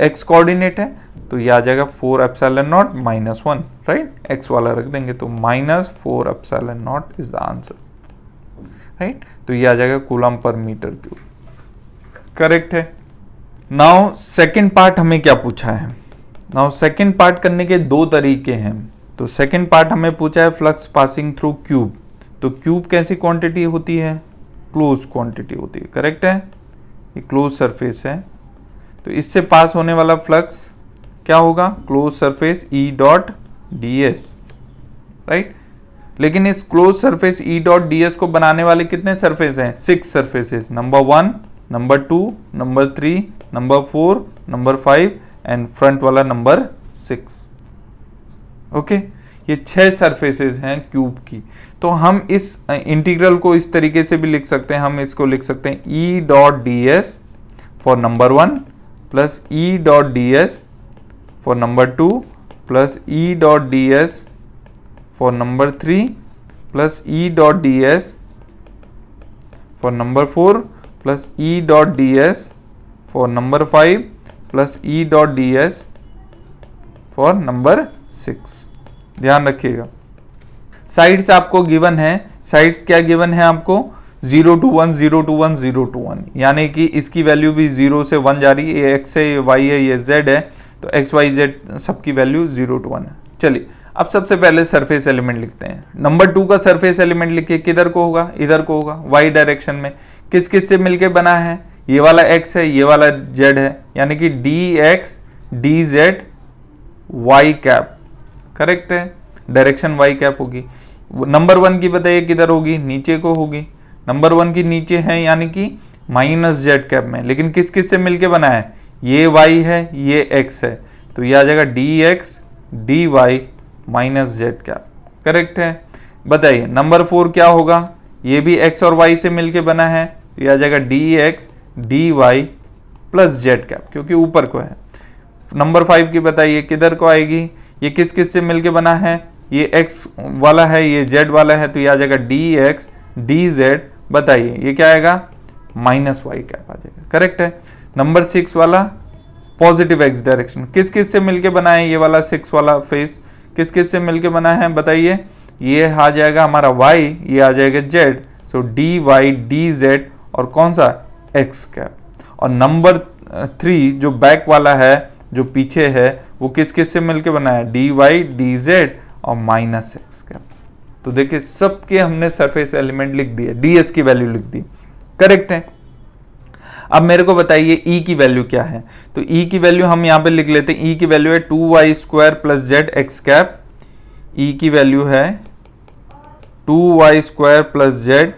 x कोऑर्डिनेट है, तो ये आ जाएगा 4 एप्सिलॉन नॉट -1, राइट। x वाला रख देंगे तो -4 epsilon naught is the answer, right. तो ये आ जाएगा कूलम पर मीटर क्यूब, करेक्ट है। नाउ सेकंड पार्ट हमें क्या पूछा है, नाउ सेकंड पार्ट करने के दो तरीके हैं। तो सेकंड पार्ट हमें पूछा है फ्लक्स पासिंग थ्रू क्यूब। तो क्यूब कैसी क्वांटिटी होती है, क्लोज क्वांटिटी होती है, करेक्ट है। ये क्लोज सरफेस है, तो इससे पास होने वाला फ्लक्स क्या होगा, close surface E dot ds, right. लेकिन इस close surface E dot ds को बनाने वाले कितने सरफेस हैं, 6 surfaces, number 1, number 2, number 3, number 4, number 5 and front वाला नंबर 6। ओके, ये 6 सरफेसेस हैं क्यूब की। तो हम इस इंटीग्रल को इस तरीके से भी लिख सकते हैं, हम इसको लिख सकते हैं E dot ds for number 1 plus E dot ds for number 2 plus E dot ds for number 3 plus E dot ds for number 4 plus E dot ds for number 5 plus E dot ds for number 6। ध्यान रखिएगा, sides आपको given है, sides क्या given है आपको, 0 to 1, 0 to 1, 0 to 1, यानी कि इसकी वैल्यू भी 0 से 1 जा रही है, ये x है, ये y है, ये z है, तो x y z सबकी वैल्यू 0 to 1 है। चलिए, अब सबसे पहले सरफेस एलिमेंट लिखते हैं। नंबर 2 का सरफेस एलिमेंट लिखिए, किधर को होगा, इधर को होगा, y डायरेक्शन में। किस किस से मिलके बना है, ये वाला x है, ये वाला z है, यानी कि dx dz y cap, correct है, डायरेक्शन y कैप होगी। नंबर 1 की बताइए किधर होगी, नीचे को होगी। नंबर 1 की नीचे है, यानी कि -z कैप में, लेकिन किस किस से मिलके बना है, ये y है, ये x है, तो ये आ जाएगा dx dy -z cap, correct है। बताइए नंबर 4 क्या होगा, ये भी x और y से मिलके बना है, तो ये आ जाएगा dx dy plus z cap, क्योंकि ऊपर को है। नंबर 5 की बताइए किधर को आएगी, ये किस किस से मिलके बना है, ये x वाला है, ये z वाला है, तो ये आ जाएगा dx dz, बताइए ये क्या आएगा, -y कैप आ जाएगा, करेक्ट है। नंबर 6 वाला पॉजिटिव x डायरेक्शन, किस किस से मिलके बना है, ये वाला 6 वाला फेस किस किस से मिलके बना है, बताइए, ये आ जाएगा हमारा y, ये आ जाएगा z, सो dy dz और कौन सा x कैप। और नंबर 3 जो बैक वाला है, जो पीछे है, वो किस किस से मिलके बना है, dy dz और -x कैप। तो देखिए सबके हमने सरफेस एलिमेंट लिख दिए, ds की वैल्यू लिख दी, करेक्ट है। अब मेरे को बताइए E की वैल्यू क्या है, तो E की वैल्यू हम यहाँ पे लिख लेते हैं, E की वैल्यू है 2y² plus z x cap. E की वैल्यू है 2y² plus z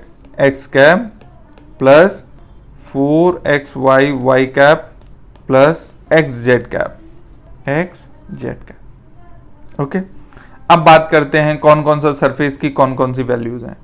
x cap plus 4xy y cap plus xz cap, xz cap, okay. अब बात करते हैं कौन कौन सा सरफेस की कौन कौन सी वैल्यूज हैं।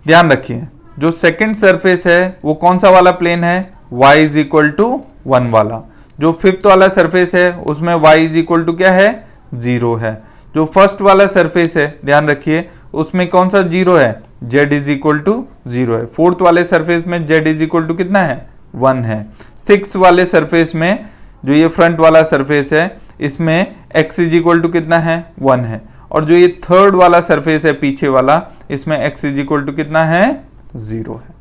ध्यान रखिए, जो सेकंड सरफेस है वो कौन सा वाला प्लेन है, y इज इक्वल टू 1 वाला। जो फिफ्थ वाला सरफेस है उसमें y इज इक्वल टू क्या है, 0 है। जो फर्स्ट वाला सरफेस है, ध्यान रखिए, उसमें कौन सा 0 है, z इज इक्वल टू 0 है। फोर्थ वाले सरफेस में z इज इक्वल टू कितना है, 1 है। सिक्स्थ वाले सरफेस में, जो ये फ्रंट वाला सरफेस है, इसमें x इज इक्वल टू कितना है, 1 है। और जो ये थर्ड वाला सरफेस है पीछे वाला, इसमें x इज इक्वल टू कितना है, 0 है,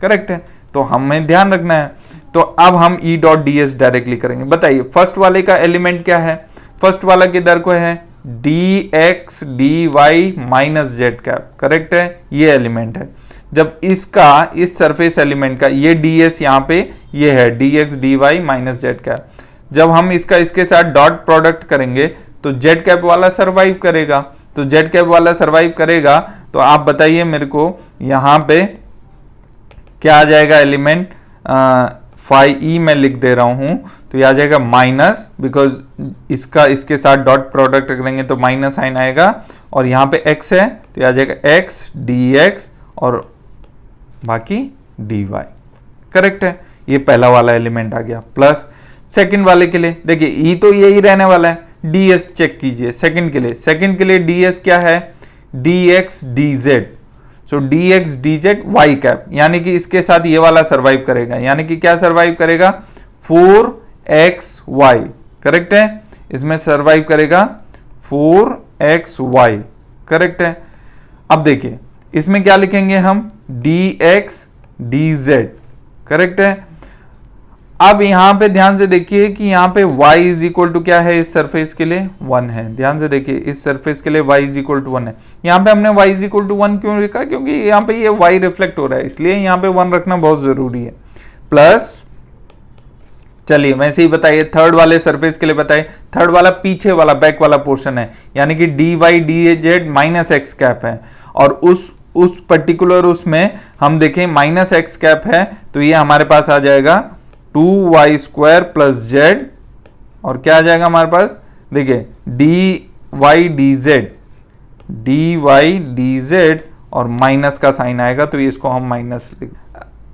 करेक्ट है। तो हमें ध्यान रखना है। तो अब हम ई डॉट डी एस डायरेक्टली करेंगे। बताइए फर्स्ट वाले का एलिमेंट क्या है? फर्स्ट वाला किधर को है? D X D Y minus Z cap, correct है, ये एलिमेंट है। जब इसका इस सरफेस एलिमेंट का ये डी एस यहाँ पे ये है D X D Y minus Z cap, जब हम इसका इसके साथ डॉट प्रोडक्ट करेंगे तो जेड कैप वाला सरवाइव करेगा। तो जेड कैप वाला सरवाइव करेगा तो आप बताइए मेरे को यहाँ पे क्या आ जाएगा एलिमेंट? फाई ई मैं लिख दे रहा हूं तो ये आ जाएगा माइनस, बिकॉज इसका इसके साथ डॉट प्रोडक्ट करेंगे तो माइनस साइन आएगा, और यहाँ पे x है तो ये आ जाएगा x dx और बाकी dy, करेक्ट है। ये पहला वाला एलिमेंट आ गया। प्लस सेकंड वाले के लिए देखिए e तो यही रहने वाला है, ds चेक कीजिए सेकंड के लिए। सेकंड के लिए ds क्या है? dx dz, सो dx dz y कैप, यानी कि इसके साथ ये वाला सरवाइव करेगा, यानी कि क्या सरवाइव करेगा? 4xy, करेक्ट है, इसमें सरवाइव करेगा 4xy, करेक्ट है। अब देखिए इसमें क्या लिखेंगे हम? dx dz, करेक्ट है। अब यहां पे ध्यान से देखिए कि यहां पे y इज इक्वल टू क्या है? इस सरफेस के लिए 1 है। ध्यान से देखिए इस सरफेस के लिए y इज इक्वल टू 1 है। यहां पे हमने y इज इक्वल टू 1 क्यों लिखा? क्योंकि यहां पे ये y रिफ्लेक्ट हो रहा है, इसलिए यहां पे 1 रखना बहुत जरूरी है। प्लस चलिए वैसे ही बताइए थर्ड वाले सरफेस के लिए बताइए। थर्ड वाला पीछे वाला बैक वाला पोर्शन है, यानी कि dy dz minus x cap है, और उस पर्टिकुलर उसमें हम देखें माइनस एक्स कैप है तो ये हमारे पास आ जाएगा 2y स्क्वायर प्लस जेड, और क्या आ जाएगा हमारे पास? देखिए dy dz और माइनस का साइन आएगा तो ये इसको हम माइनस लिख।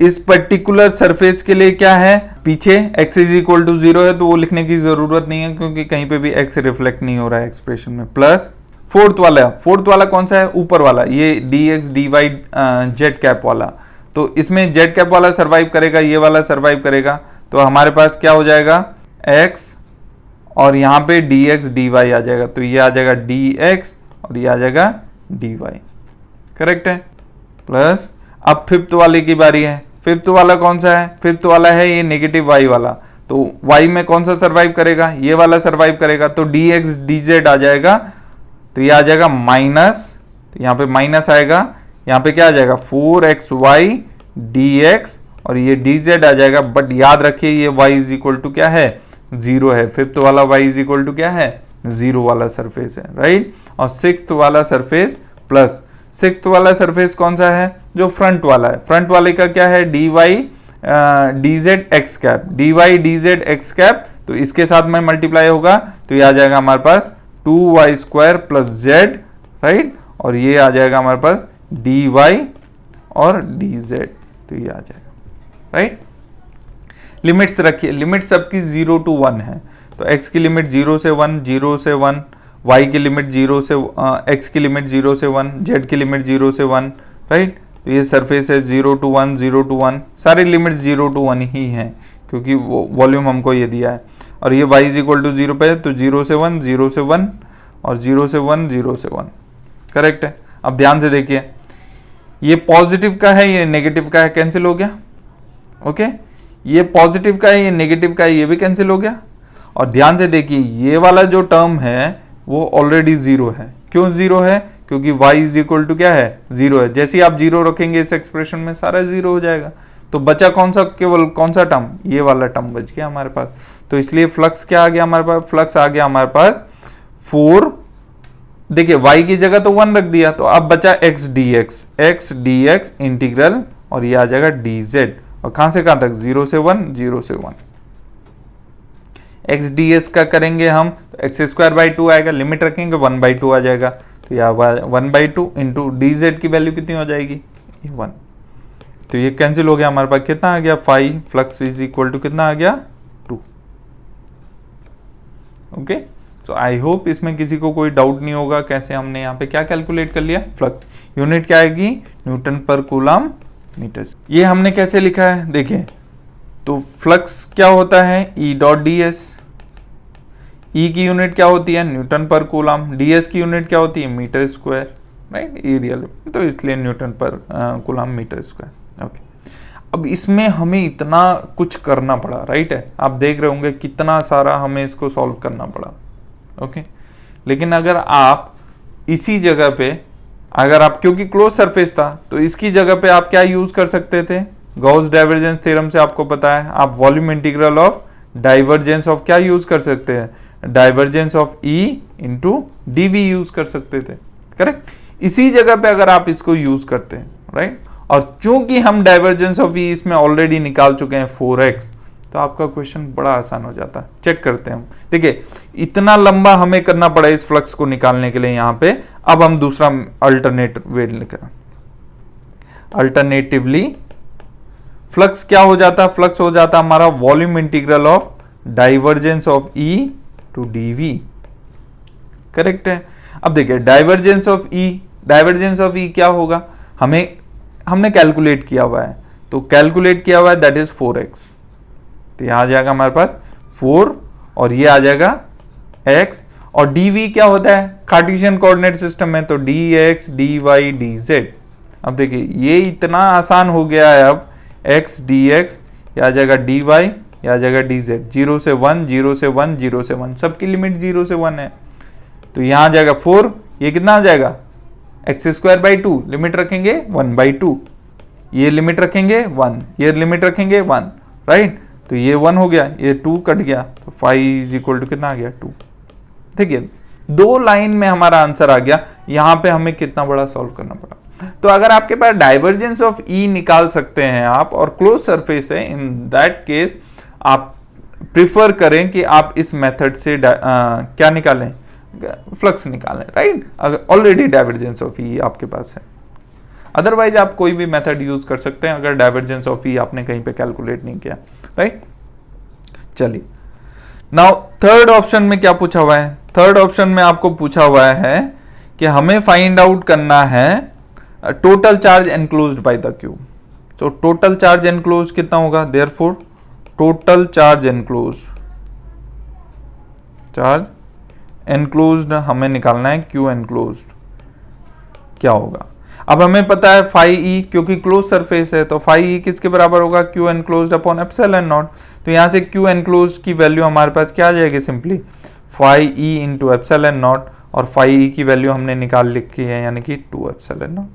इस पर्टिकुलर सरफेस के लिए क्या है? पीछे x इज इक्वल टू 0 है तो वो लिखने की जरूरत नहीं है क्योंकि कहीं पे भी x रिफ्लेक्ट नहीं हो रहा है एक्सप्रेशन में। प्लस फोर्थ वाला कौन सा है? ऊपर वाला, ये dx dy जेड कैप वाला, तो इसमें जेड कैप वाला सरवाइव करेगा, ये वाला सरवाइव करेगा, तो हमारे पास क्या हो जाएगा? x और यहाँ पे dx dy आ जाएगा, तो ये आ जाएगा dx और ये आ जाएगा dy, करेक्ट है। प्लस अब फिफ्थ वाले की बारी है। फिफ्थ वाला कौन सा है? फिफ्थ वाला है ये नेगेटिव y वाला, तो y में कौन सा सरवाइव करेगा? ये वाला सरवाइव करेगा, तो dx dz आ जाएगा, तो ये आ जाएगा माइनस, तो यहाँ पे माइनस आएगा, यहाँ पे क्या आ जाएगा? 4xy dx और ये dz आ जाएगा। बट याद रखिए ये y इज इक्वल टू क्या है? 0 है। फिफ्थ वाला y इज इक्वल टू क्या है? 0 वाला सरफेस है, राइट। और सिक्स्थ वाला सरफेस, प्लस सिक्स्थ वाला सरफेस कौन सा है? जो फ्रंट वाला है। फ्रंट वाले का क्या है? dy dz x cap, dy dz x cap, तो इसके साथ में मल्टीप्लाई होगा तो ये आ जाएगा हमारे पास 2y square plus Z, right, और ये आ जाएगा हमारे पास dy और dz, तो ये आ जाएगा, राइट। लिमिट्स रखिए, लिमिट सबकी 0 to 1 है, तो x की लिमिट 0 से 1, 0 से 1, y की लिमिट 0 से x की लिमिट 0 से 1, z की लिमिट 0 से 1, राइट। तो ये सरफेस है 0 to 1, 0 to 1, सारे लिमिट्स 0 to 1 ही हैं क्योंकि वो वॉल्यूम हमको ये दिया है। और ये y इज इक्वल टू 0 पे है तो 0 से 1, 0 से 1 और 0 से 1, 0 से 1, करेक्ट है। अब ध्यान से देखिए ये पॉजिटिव का है, ये नेगेटिव का है, कैंसिल हो गया, ओके। ये पॉजिटिव का है, ये नेगेटिव का है, ये भी कैंसिल हो गया। और ध्यान से देखिए ये वाला जो टर्म है वो ऑलरेडी 0 है। क्यों 0 है? क्योंकि y इज इक्वल टू क्या है? 0 है। जैसे ही आप 0 रखेंगे इस एक्सप्रेशन में सारा 0 हो जाएगा, तो बचा कौन सा? केवल कौन सा टर्म? ये वाला टर्म बच गया हमारे पास। तो इसलिए फ्लक्स क्या आ गया हमारे पास? फ्लक्स आ गया हमारे पास 4, देखिए y की जगह तो 1 रख दिया, तो अब बचा x dx इंटीग्रल, और ये आ जाएगा dz, और कहां से कहां तक? 0 से 1, 0 से 1। x ds का करेंगे हम तो एक्स स्क्वायर बाई 2 आएगा, लिमिट रखेंगे 1/2 आ जाएगा, तो यह 1/2 इंटू dz की वैल्यू कितनी हो जाएगी? ये 1, तो ये कैंसिल हो गया हमारे पास। कितना आ गया? 5 फ्लक्स इज इक्वल टू कितना आ गया? 2, ओके। तो आई होप इसमें किसी को कोई डाउट नहीं होगा कैसे हमने यहाँ पे क्या कैलकुलेट कर लिया। फ्लक्स यूनिट क्या आएगी? न्यूटन पर कूलम मीटर। ये हमने कैसे लिखा है देखिए, तो फ्लक्स क्या होता है? E dot D S. E की यूनिट क्या होती है? न्यूटन पर कूलम। ds की यूनिट क्या होती है? मीटर स्क्वायर, राइट, एरिया, तो इसलिए न्यूटन पर कूलम मीटर स्क्वायर, ओके। अब इसमें हमें इतना कुछ करना पड़ा, राइट है, आप देख रहे होंगे कितना सारा हमें इसको सॉल्व करना पड़ा, ओके। लेकिन अगर आप इसी जगह पे, अगर आप, क्योंकि क्लोज सरफेस था तो इसकी जगह पे आप क्या यूज कर सकते थे, गॉस डाइवर्जेंस थ्योरम से आपको पता है, आप volume integral of divergence of क्या यूज कर सकते हैं, divergence of E into DV use कर सकते थे, करेक्ट। इसी जगह पे अगर आप इसको यूज करते हैं, राइट, और चूंकि हम डाइवर्जेंस ऑफ ई इसमें ऑलरेडी निकाल चुके हैं 4x, तो आपका क्वेश्चन बड़ा आसान हो जाता है। चेक करते हैं हम, देखिए इतना लंबा हमें करना पड़ा इस फ्लक्स को निकालने के लिए यहाँ पे। अब हम दूसरा अल्टरनेटिवली फ्लक्स क्या हो जाता, फ्लक्स हो जाता हमारा volume integral of divergence of E to DV, correct है। अब देखिए डाइवर्जेंस ऑफ ई क्या होगा, हमने कैलकुलेट किया हुआ है, तो कैलकुलेट किया हुआ है दैट इज 4x, तो यहां आ जाएगा हमारे पास 4 और ये आ जाएगा x, और dv क्या होता है, कार्टेशियन कोऑर्डिनेट सिस्टम में, तो dx dy dz। अब देखिए ये इतना आसान हो गया है, अब x dx, ये आ जाएगा dy, ये आ जाएगा dz, 0 से 1 0 से 1 0 से 1, सबकी लिमिट 0 से 1 है, तो यहां आ जाएगा 4, ये कितना आ जाएगा x²/2, लिमिट रखेंगे 1/2, ये लिमिट रखेंगे 1, ये लिमिट रखेंगे 1, राइट, तो ये 1 हो गया, ये 2 कट गया, तो 5 = कितना आ गया 2। देखिए 2 लाइन में हमारा आंसर आ गया। यहां पे हमें कितना बड़ा सॉल्व करना पड़ा। तो अगर आपके पास डाइवर्जेंस ऑफ ई निकाल सकते हैं आप और क्लोज सरफेस है, इन दैट केस आप प्रिफर करें कि आप इस मेथड से क्या निकालें, फ्लक्स निकालें, राइट, अगर ऑलरेडी डाइवर्जेंस ऑफ ई आपके पास है। अदरवाइज आप कोई भी मेथड यूज कर सकते हैं अगर डाइवर्जेंस ऑफ ई आपने कहीं पे कैलकुलेट नहीं किया, राइट। चलिए नाउ थर्ड ऑप्शन में क्या पूछा हुआ है, थर्ड ऑप्शन में आपको पूछा हुआ है कि हमें फाइंड आउट करना है total charge enclosed by the cube. तो टोटल चार्ज एनक्लोज्ड कितना होगा, देयरफॉर टोटल चार्ज एनक्लोज्ड हमें निकालना है, क्यू एनक्लोज्ड क्या होगा। अब हमें पता है फाई ई, क्योंकि क्लोज सरफेस है तो फाई ई किसके बराबर होगा, Q enclosed upon epsilon not. तो यहां से क्यू एनक्लोज्ड की वैल्यू हमारे पास क्या आ जाएगी, simply phi E into epsilon naught, और फाई ई की वैल्यू हमने निकाल लिखी है यानी कि 2 एप्सिलॉन नॉट।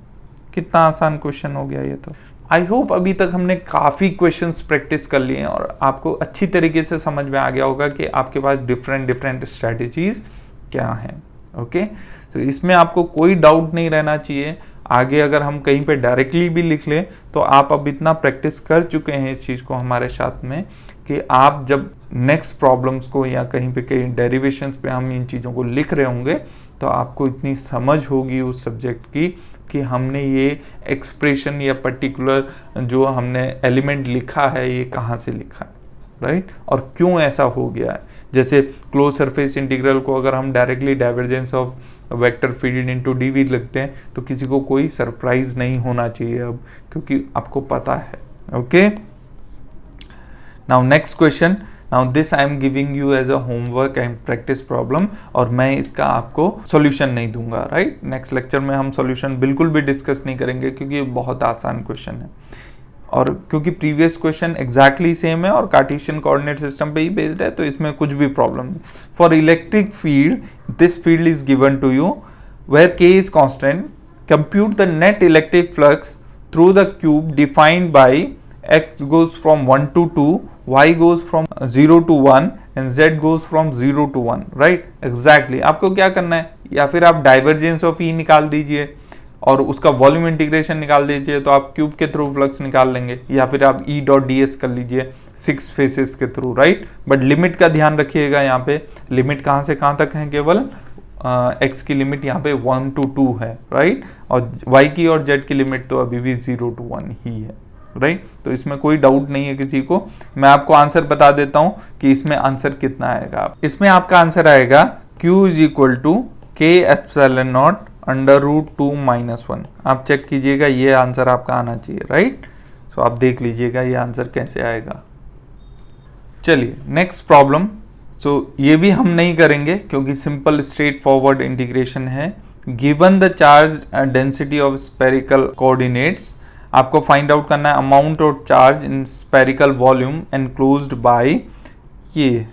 कितना आसान क्वेश्चन हो गया ये तो। आई होप अभी तक हमने काफ़ी क्वेश्चंस प्रैक्टिस कर लिए हैं और आपको अच्छी तरीके से समझ में आ गया होगा कि आपके पास डिफरेंट स्ट्रैटेजीज क्या हैं, ओके। तो इसमें आपको कोई डाउट नहीं रहना चाहिए। आगे अगर हम कहीं पे डायरेक्टली भी लिख लें तो आप अब इतना प्रैक्टिस कर चुके हैं इस चीज़ को हमारे साथ में कि आप जब नेक्स्ट प्रॉब्लम्स को या कहीं पे कहीं डेरिवेशंस पे हम इन चीज़ों को लिख रहे होंगे तो आपको इतनी समझ होगी उस सब्जेक्ट की कि हमने ये एक्सप्रेशन या पर्टिकुलर जो हमने एलिमेंट लिखा है ये कहाँ से लिखा है, राइट, और क्यों ऐसा हो गया है। जैसे क्लोज सरफेस इंटीग्रल को अगर हम directly divergence of vector field into DV लिखते हैं तो किसी को कोई सरप्राइज नहीं होना चाहिए अब, क्योंकि आपको पता है, okay. Now next question, now this I am giving you as a homework and practice problem, और मैं इसका आपको सॉल्यूशन नहीं दूंगा, राइट। नेक्स्ट लेक्चर में हम सॉल्यूशन बिल्कुल भी डिस्कस नहीं करेंगे क्योंकि ये बहुत आसान क्वेश्चन है और क्योंकि प्रीवियस क्वेश्चन एग्जैक्टली सेम है और कार्टेशियन कोऑर्डिनेट सिस्टम पे ही बेस्ड है तो इसमें कुछ भी प्रॉब्लम नहीं। For electric field, this field is given to you where k is constant, compute the net electric flux through the cube defined by x goes from 1 to 2, y goes from 0 to 1 and z goes from 0 to 1, right? Exactly. आपको क्या करना है, या फिर आप divergence of E निकाल दीजिए और उसका वॉल्यूम इंटीग्रेशन निकाल दीजिए तो आप क्यूब के थ्रू फ्लक्स निकाल लेंगे, या फिर आप E.ds कर लीजिए 6 फेसेस के थ्रू, राइट। बट लिमिट का ध्यान रखिएगा, यहाँ पे लिमिट कहाँ से कहाँ तक है, केवल x की लिमिट यहाँ पे 1 to 2 है, राइट, और y की और z की लिमिट तो अभी भी 0 to 1 ही है, राइट। तो इसमें कोई डाउट नहीं है किसी को। मैं आपको आंसर बता देता हूँ कि इसमें आंसर कितना आएगा। इसमें आपका आंसर आएगा q = k एप्सिलॉन नॉट √2 - 1। आप चेक कीजिएगा, ये आंसर आपका आना चाहिए, राइट। सो आप देख लीजिएगा ये आंसर कैसे आएगा। चलिए नेक्स्ट प्रॉब्लम। सो ये भी हम नहीं करेंगे क्योंकि सिंपल स्ट्रेट फॉरवर्ड इंटीग्रेशन है। Given the charge density of spherical coordinates, आपको फाइंड आउट करना है amount of charge in spherical volume enclosed by, ये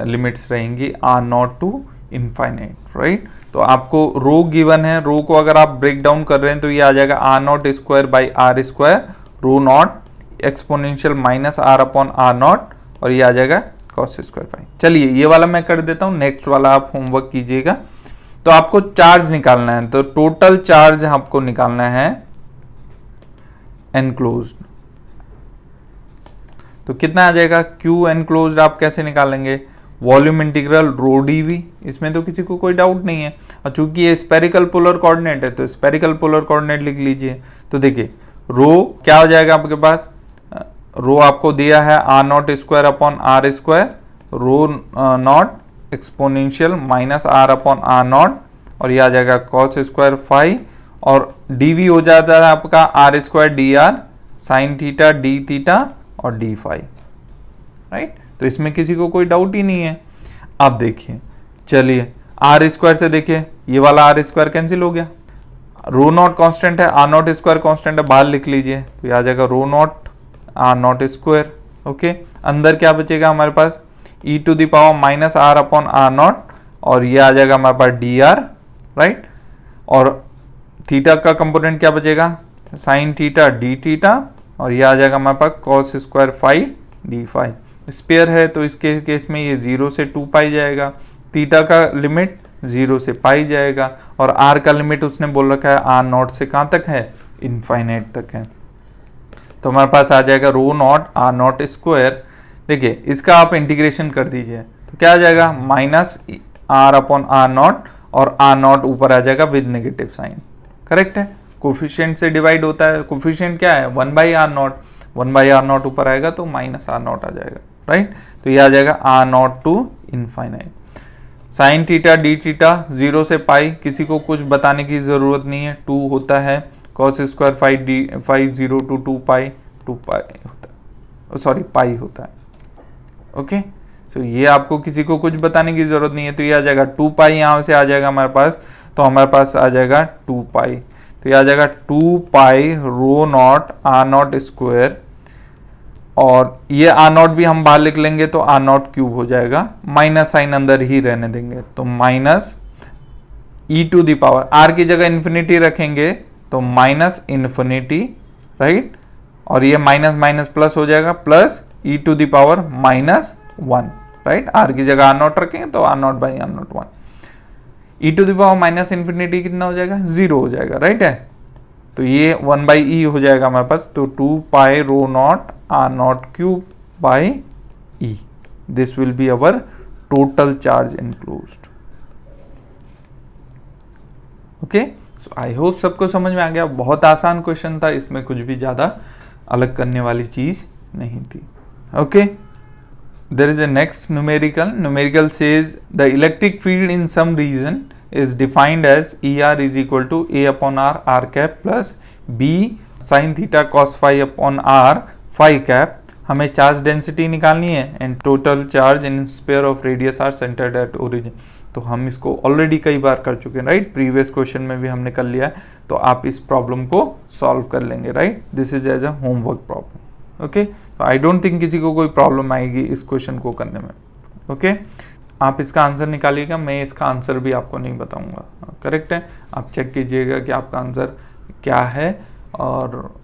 लिमिट्स रहेंगी R naught to infinite, right. तो आपको रो गिवन है, रो को अगर आप ब्रेक डाउन कर रहे हैं तो ये आ जाएगा R naught square by R square rho naught exponential minus R upon R naught, और ये आ जाएगा कॉस स्क्वायर फाई। चलिए ये वाला मैं कर देता हूँ, नेक्स्ट वाला आप होमवर्क कीजिएगा। तो आपको चार्ज निकालना है, तो टोटल चार्ज आपको निकालना है एनक्लोज्ड, तो कितना आ जाएगा क्यू एनक्लोज्ड आप कैसे निकालेंगे, वॉल्यूम इंटीग्रल रो डीवी, इसमें तो किसी को कोई डाउट नहीं है। और चूंकि ये स्पेरिकल पोलर कोऑर्डिनेट है तो स्पेरिकल पोलर कोऑर्डिनेट लिख लीजिए। तो देखिए रो क्या हो जाएगा आपके पास, रो आपको दिया है R naught square upon R square rho naught exponential minus R upon R naught, और ये आ जाएगा कॉस स्क्वायर फाई, और डीवी हो जाता है आपका R square D R sine theta D theta और डी फाई, राइट। तो इसमें किसी को कोई डाउट ही नहीं है। अब देखिए, चलिए आर स्क्वायर से देखिए, ये वाला आर स्क्वायर कैंसिल हो गया, रो नॉट कांस्टेंट है, आर नॉट स्क्वायर कांस्टेंट है, बाहर लिख लीजिए, तो ये आ जाएगा rho naught R naught square. Okay, अंदर क्या बचेगा हमारे पास, E to the power minus R upon R naught, और ये आ जाएगा हमारे पास डी आर, राइट। और थीटा का कंपोनेंट क्या बचेगा, साइन थीटा डी थीटा, और ये आ जाएगा हमारे पास cos square phi D phi. Sphere है तो इसके केस में ये 0 से 2 पाई जाएगा, थीटा का लिमिट 0 से पाई जाएगा, और आर का लिमिट उसने बोल रखा है आर नॉट से कहाँ तक है, इनफाइनाइट तक है। तो हमारे पास आ जाएगा rho naught R naught square. देखिए इसका आप इंटीग्रेशन कर दीजिए तो क्या आ जाएगा, minus R upon R naught, और आर नॉट ऊपर आ जाएगा विद नेगेटिव साइन, करेक्ट है। कोफिशिएंट से डिवाइड होता है, कोफिशिएंट क्या है 1 by R naught, 1 by R naught ऊपर आएगा तो माइनस आर नॉट आ जाएगा, राइट। तो ये आ जाएगा R naught to infinite. Sine theta D theta 0 से पाई, किसी को कुछ बताने की जरूरत नहीं है, 2 होता है, cos square phi D phi 0 to 2 pi होता है, सॉरी पाई होता है। ओके, सो ये आपको किसी को कुछ बताने की जरूरत नहीं है। तो ये आ जाएगा 2 पाई, यहाँ से आ जाएगा हमारे पास, तो हमारे पास आ जाएगा 2 पाई, तो ये आ जाएगा 2 pi rho naught R naught square, और ये आर नॉट भी हम बाहर लिख लेंगे तो आर नॉट क्यूब हो जाएगा, माइनस साइन अंदर ही रहने देंगे, तो minus E to the power, R की जगह इन्फिनिटी रखेंगे तो माइनस इन्फिनिटी, राइट, और ये माइनस माइनस प्लस हो जाएगा, plus E to the power minus 1, right. R की जगह आर नॉट रखेंगे तो R naught by R naught 1, E to the power minus infinity कितना हो जाएगा, 0 हो जाएगा, राइट है। तो ये 1 बाई ई हो जाएगा हमारे पास, तो 2 pi rho naught R naught cube by E, this will be our total charge enclosed. Okay, so I hope सबको समझ में आ गया। बहुत आसान क्वेश्चन था, इसमें कुछ भी ज्यादा अलग करने वाली चीज नहीं थी। Okay, there is a next numerical says the electric field in some region is defined as ER is equal to A upon R cap plus B sin theta cos phi upon R phi cap। हमें charge density निकालनी है and total charge in sphere of radius are centred at origin. तो हम इसको already कई बार कर चुके हैं, राइट, प्रीवियस क्वेश्चन में भी हमने कर लिया है, तो आप इस प्रॉब्लम को सॉल्व कर लेंगे, right. This is as a homework problem. Okay, तो आई डोंट थिंक किसी को कोई प्रॉब्लम आएगी इस क्वेश्चन को करने में। ओके, आप इसका आंसर निकालिएगा, मैं इसका आंसर भी आपको नहीं बताऊंगा, करेक्ट है। आप चेक कीजिएगा कि आपका आंसर क्या है, और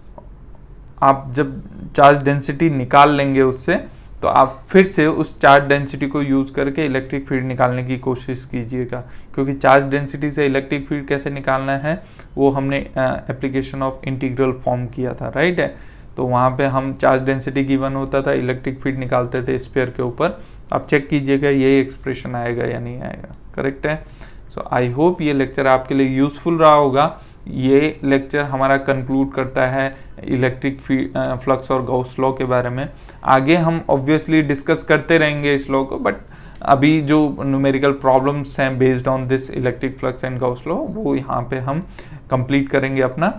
आप जब चार्ज डेंसिटी निकाल लेंगे उससे, तो आप फिर से उस चार्ज डेंसिटी को यूज़ करके इलेक्ट्रिक फील्ड निकालने की कोशिश कीजिएगा, क्योंकि चार्ज डेंसिटी से इलेक्ट्रिक फील्ड कैसे निकालना है वो हमने एप्लीकेशन ऑफ इंटीग्रल फॉर्म किया था, राइट है। तो वहाँ पे हम चार्ज डेंसिटी गिवन होता था, इलेक्ट्रिक फील्ड निकालते थे स्फीयर के ऊपर। आप चेक कीजिएगा ये एक्सप्रेशन आएगा या नहीं आएगा, करेक्ट है। सो आई होप ये लेक्चर आपके लिए यूज़फुल रहा होगा। ये लेक्चर हमारा कंक्लूड करता है इलेक्ट्रिक फ्लक्स और गॉस लॉ के बारे में। आगे हम ऑब्वियसली डिस्कस करते रहेंगे इस लॉ को, बट अभी जो न्यूमेरिकल प्रॉब्लम्स हैं based on this electric flux and Gauss law, वो यहाँ पे हम कंप्लीट करेंगे अपना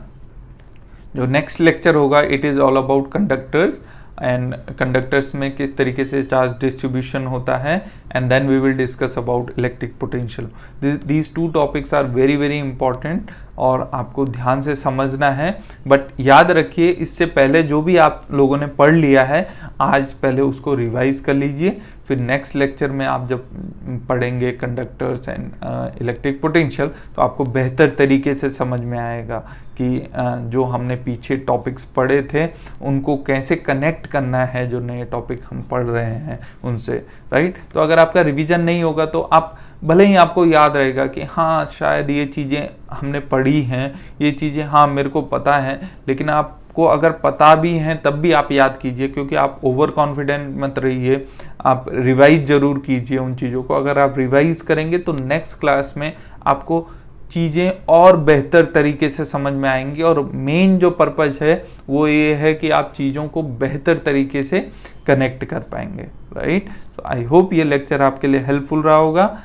जो नेक्स्ट लेक्चर होगा। It is all about conductors and conductors में किस तरीके से चार्ज डिस्ट्रीब्यूशन होता है, and then we will discuss about electric potential. These two topics are very very important. और आपको ध्यान से समझना है। बट याद रखिए, इससे पहले जो भी आप लोगों ने पढ़ लिया है आज पहले उसको रिवाइज कर लीजिए, फिर नेक्स्ट लेक्चर में आप जब पढ़ेंगे कंडक्टर्स एंड इलेक्ट्रिक पोटेंशियल तो आपको बेहतर तरीके से समझ में आएगा कि जो हमने पीछे टॉपिक्स पढ़े थे उनको कैसे कनेक्ट करना है जो नए टॉपिक हम पढ़ रहे हैं उनसे, राइट। तो अगर आपका रिवीजन नहीं होगा तो आप भले ही आपको याद रहेगा कि हाँ शायद ये चीज़ें हमने पढ़ी हैं, ये चीज़ें हाँ मेरे को पता है, लेकिन आपको अगर पता भी हैं तब भी आप याद कीजिए, क्योंकि आप ओवर कॉन्फिडेंट मत रहिए, आप रिवाइज ज़रूर कीजिए उन चीज़ों को। अगर आप रिवाइज करेंगे तो नेक्स्ट क्लास में आपको चीज़ें और बेहतर तरीके से समझ में आएंगी, और मेन जो पर्पज़ है वो ये है कि आप चीज़ों को बेहतर तरीके से कनेक्ट कर पाएंगे, राइट। तो आई होप ये लेक्चर आपके लिए हेल्पफुल रहा होगा।